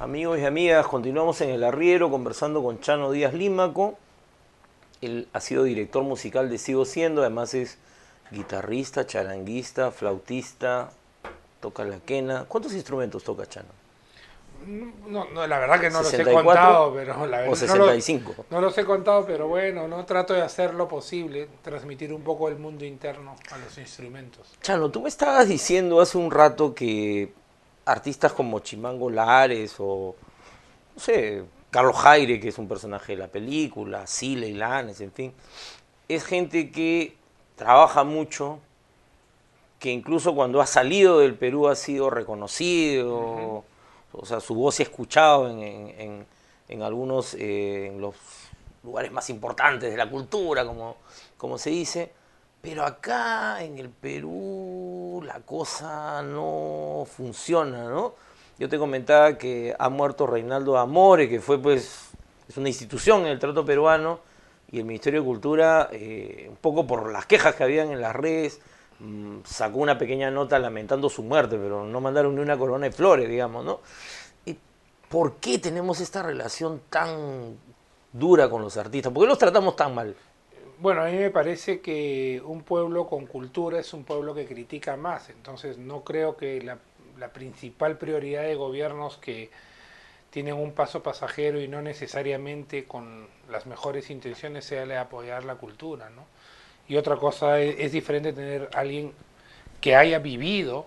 Amigos y amigas, continuamos en El Arriero conversando con Chano Díaz Límaco. Él ha sido director musical de Sigo Siendo, además es guitarrista, charanguista, flautista, toca la quena. ¿Cuántos instrumentos toca Chano? No, no, la verdad que no los he ¿64 contado, pero la o verdad, 65? no los he contado, pero bueno, no trato de hacer lo posible, transmitir un poco el mundo interno a los instrumentos. Chano, tú me estabas diciendo hace un rato que artistas como Chimango Lares o, no sé, Carlos Jaire, que es un personaje de la película, Sila y Lanes, en fin, es gente que trabaja mucho, que incluso cuando ha salido del Perú ha sido Ujú. reconocido, o sea, su voz se ha escuchado en algunos, en los lugares más importantes de la cultura, como se dice, pero acá en el Perú la cosa no funciona, ¿no? Yo te comentaba que ha muerto Reinaldo Amore, que fue pues, es una institución en el trato peruano, y el Ministerio de Cultura, un poco por las quejas que habían en las redes, sacó una pequeña nota lamentando su muerte, pero no mandaron ni una corona de flores, digamos, ¿no? ¿Y por qué tenemos esta relación tan dura con los artistas? ¿Por qué los tratamos tan mal? Bueno, a mí me parece que un pueblo con cultura es un pueblo que critica más, entonces no creo que la principal prioridad de gobiernos que tienen un paso pasajero y no necesariamente con las mejores intenciones sea la de apoyar la cultura, ¿no? Y otra cosa es diferente tener alguien que haya vivido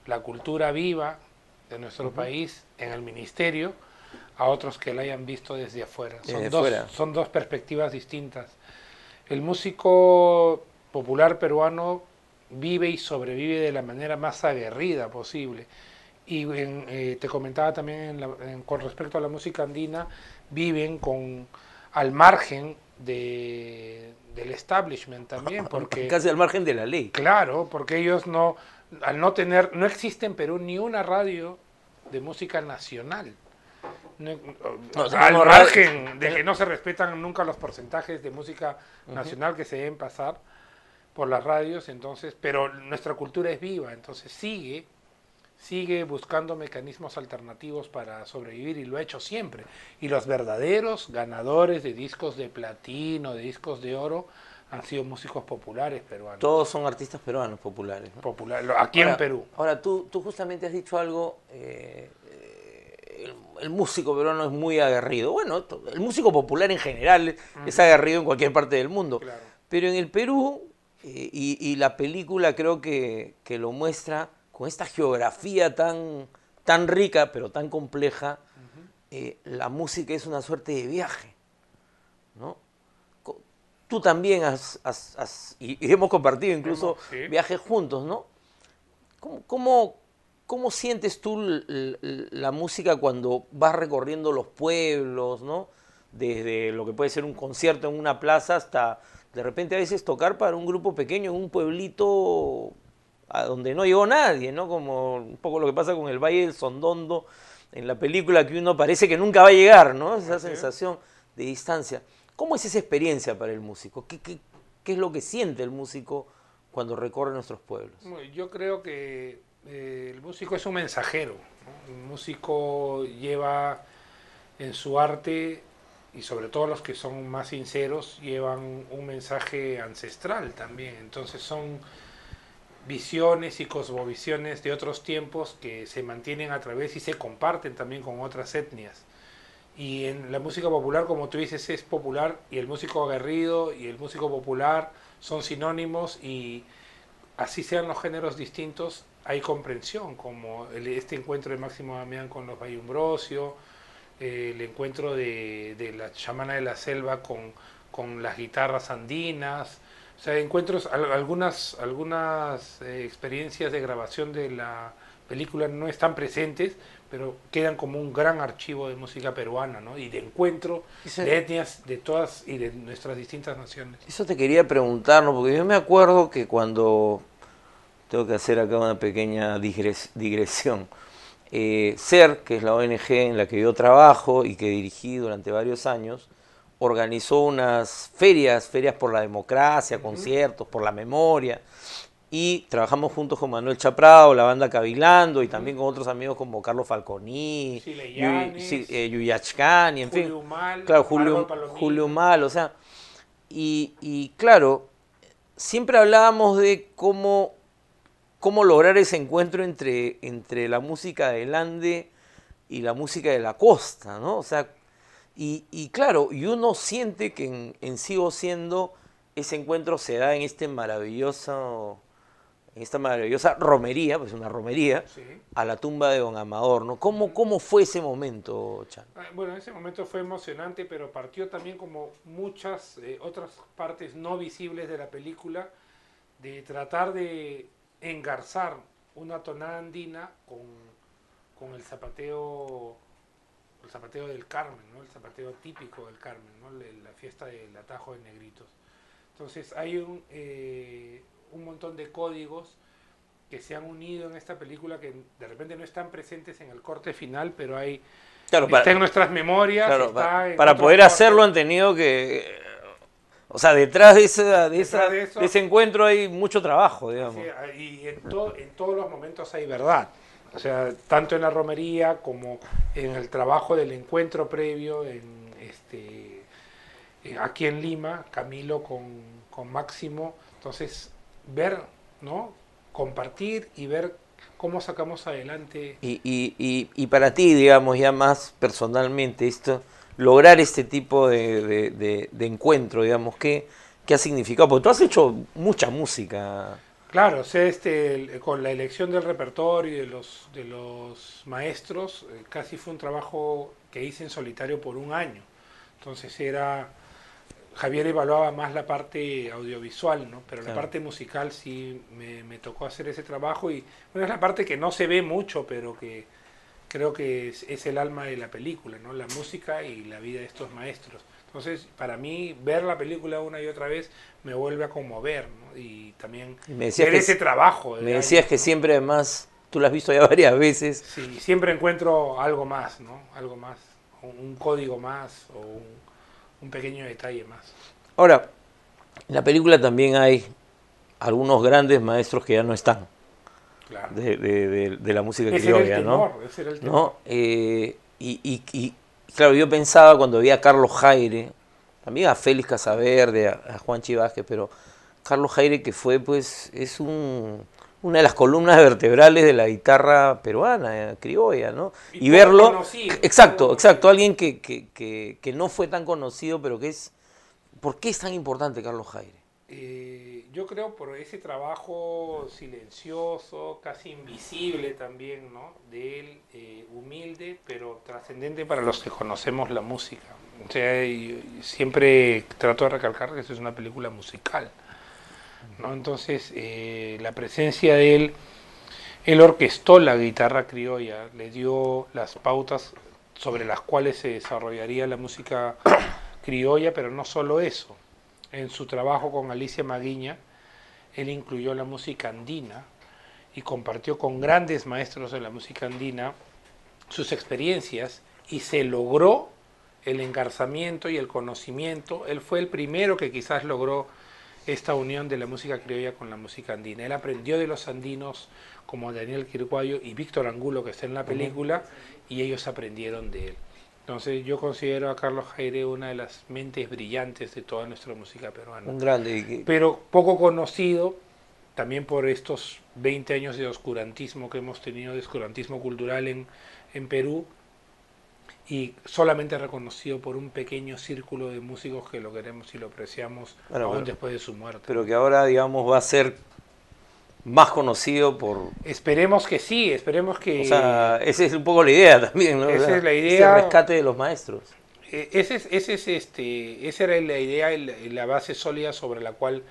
la cultura viva de nuestro país en el ministerio a otros que la hayan visto desde afuera. Desde fuera. Son dos perspectivas distintas. El músico popular peruano vive y sobrevive de la manera más aguerrida posible. Y te comentaba también con respecto a la música andina, viven al margen del establishment también, porque Casi al margen de la ley. claro, porque ellos no, al no tener, no existe en Perú ni una radio de música nacional. No- No, Al tenemos margen de que no se respetan nunca los porcentajes de música uh-huh. nacional que se deben pasar por las radios, entonces, pero nuestra cultura es viva, entonces sigue buscando mecanismos alternativos para sobrevivir y lo ha hecho siempre. Y los verdaderos ganadores de discos de platino, de discos de oro, han sido músicos populares Todos peruanos. son artistas peruanos populares, ¿no? Aquí en Perú. Ahora tú justamente has dicho algo, el músico peruano es muy aguerrido. Bueno, el músico popular en general es Ujú. aguerrido en cualquier parte del mundo. Claro. Pero en el Perú, y la película creo que lo muestra con esta geografía tan rica, pero tan compleja, Ujú. la música es una suerte de viaje, ¿no? Tú también y hemos compartido incluso Sí. viajes juntos, ¿no? ¿Cómo, cómo, cómo sientes tú la música cuando vas recorriendo los pueblos, ¿no? Desde lo que puede ser un concierto en una plaza hasta de repente a veces tocar para un grupo pequeño en un pueblito a donde no llegó nadie, ¿no? Como un poco lo que pasa con el Valle del Sondondo en la película, que uno parece que nunca va a llegar, ¿no? Esa Así es. sensación de distancia. ¿Cómo es esa experiencia para el músico? ¿Qué es lo que siente el músico cuando recorre nuestros pueblos? Bueno, yo creo que el músico es un mensajero, ¿no? El músico lleva en su arte, y sobre todo los que son más sinceros, llevan un mensaje ancestral también. Entonces son visiones y cosmovisiones de otros tiempos que se mantienen a través y se comparten también con otras etnias. Y en la música popular, como tú dices, es popular, y el músico aguerrido y el músico popular son sinónimos, y así sean los géneros distintos, hay comprensión, como este encuentro de Máximo Damián con los Bayumbrosio, el encuentro de la chamana de la selva con las guitarras andinas, o sea, encuentros, algunas experiencias de grabación de la película no están presentes, pero quedan como un gran archivo de música peruana, ¿no? Y de encuentro Eso, de etnias de todas y de nuestras distintas naciones. eso te quería preguntar, ¿no? Porque yo me acuerdo que cuando, tengo que hacer acá una pequeña digresión, SER, que es la ONG en la que yo trabajo y que dirigí durante varios años, organizó unas ferias por la democracia, Uh -huh. conciertos, por la memoria, y trabajamos juntos con Manuel Chaprado, la banda Cavilando, y también con otros amigos como Carlos Falconi, Yuyachcán, y en fin. Julio Mal, Claro, Palomino. Julio Mal, o sea, y claro, siempre hablábamos de cómo lograr ese encuentro entre la música del Ande y la música de la costa, ¿no? O sea, y claro, y uno siente que en Sigo Siendo ese encuentro se da en esta maravillosa romería, pues una romería, Sí. a la tumba de Don Amador, ¿no? ¿Cómo fue ese momento, Chan? Bueno, ese momento fue emocionante, pero partió también como muchas otras partes no visibles de la película, de tratar de engarzar una tonada andina con el zapateo del Carmen, ¿no? El zapateo típico del Carmen, ¿no? La fiesta del atajo de negritos. Entonces hay un montón de códigos que se han unido en esta película que de repente no están presentes en el corte final, pero Claro, está en nuestras memorias. claro, Está en para otros poder cortes. hacerlo han tenido que... O sea, detrás de Detrás de eso- ese encuentro hay mucho trabajo, digamos. Sí, y en todos los momentos hay verdad. O sea, tanto en la romería como en el trabajo del encuentro previo aquí en Lima, Camilo con Máximo. Entonces, ver, ¿no? Compartir y ver cómo sacamos adelante. Y para ti, digamos, ya más personalmente, lograr este tipo de encuentro, digamos, ¿qué ha significado? Porque tú has hecho mucha música. Claro, o sea, con la elección del repertorio y de los maestros, casi fue un trabajo que hice en solitario por un año. Entonces Javier evaluaba más la parte audiovisual, ¿no? Pero Claro. la parte musical sí me tocó hacer ese trabajo y bueno, es la parte que no se ve mucho, pero que creo que es el alma de la película, ¿no? La música y la vida de estos maestros. Entonces, para mí, ver la película una y otra vez me vuelve a conmover, ¿no? Y también Y me decías ver ese trabajo de me decías años, que ¿no? siempre, además, tú lo has visto ya varias veces. Sí, siempre encuentro algo más, ¿no? Algo más, un código más o un pequeño detalle más. Ahora, en la película también hay algunos grandes maestros que ya no están Claro. de la música Ese era el criolla, ¿no? temor, ese era el temor. ¿No? Claro, yo pensaba cuando vi a Carlos Jaire, también a Félix Casaverde, a Juan Vázquez, pero Carlos Jaire, que fue, pues, una de las columnas vertebrales de la guitarra peruana, criolla, ¿no? Y Y poco verlo, conocido, exacto, poco exacto, conocido. alguien que no fue tan conocido, pero que es, ¿por qué es tan importante Carlos Jaire? Yo creo por ese trabajo silencioso, casi invisible también, ¿no? De él, humilde, pero trascendente para los que conocemos la música. O sea, y siempre trato de recalcar que esta es una película musical, ¿no? Entonces, la presencia de él orquestó la guitarra criolla, le dio las pautas sobre las cuales se desarrollaría la música criolla, pero no solo eso. En su trabajo con Alicia Maguiña, él incluyó la música andina y compartió con grandes maestros de la música andina sus experiencias y se logró el engarzamiento y el conocimiento. Él fue el primero que quizás logró esta unión de la música criolla con la música andina. Él aprendió de los andinos como Daniel Quirguayo y Víctor Angulo, que está en la película, y ellos aprendieron de él. Entonces yo considero a Carlos Jaire una de las mentes brillantes de toda nuestra música peruana. Un grande. Pero poco conocido también por estos 20 años de oscurantismo que hemos tenido, de oscurantismo cultural en Perú, y solamente reconocido por un pequeño círculo de músicos que lo queremos y lo apreciamos aún después de su muerte. Pero que ahora, digamos, va a ser más conocido por... Esperemos que sí, esperemos que... O sea, esa es un poco la idea también, ¿no? Esa O sea, es la idea. Ese rescate de los maestros. Esa era la idea y la base sólida sobre la cual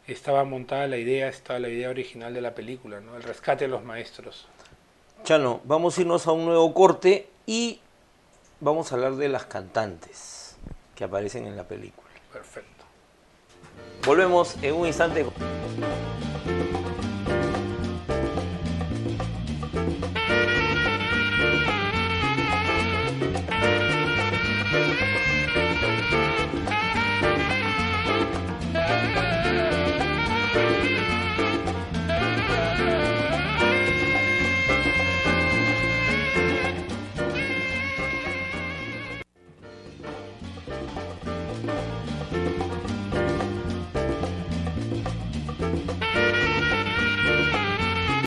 estaba montada la idea, estaba la idea original de la película, ¿no? El rescate de los maestros. Chano, vamos a irnos a un nuevo corte y vamos a hablar de las cantantes que aparecen en la película. Perfecto. Volvemos en un instante.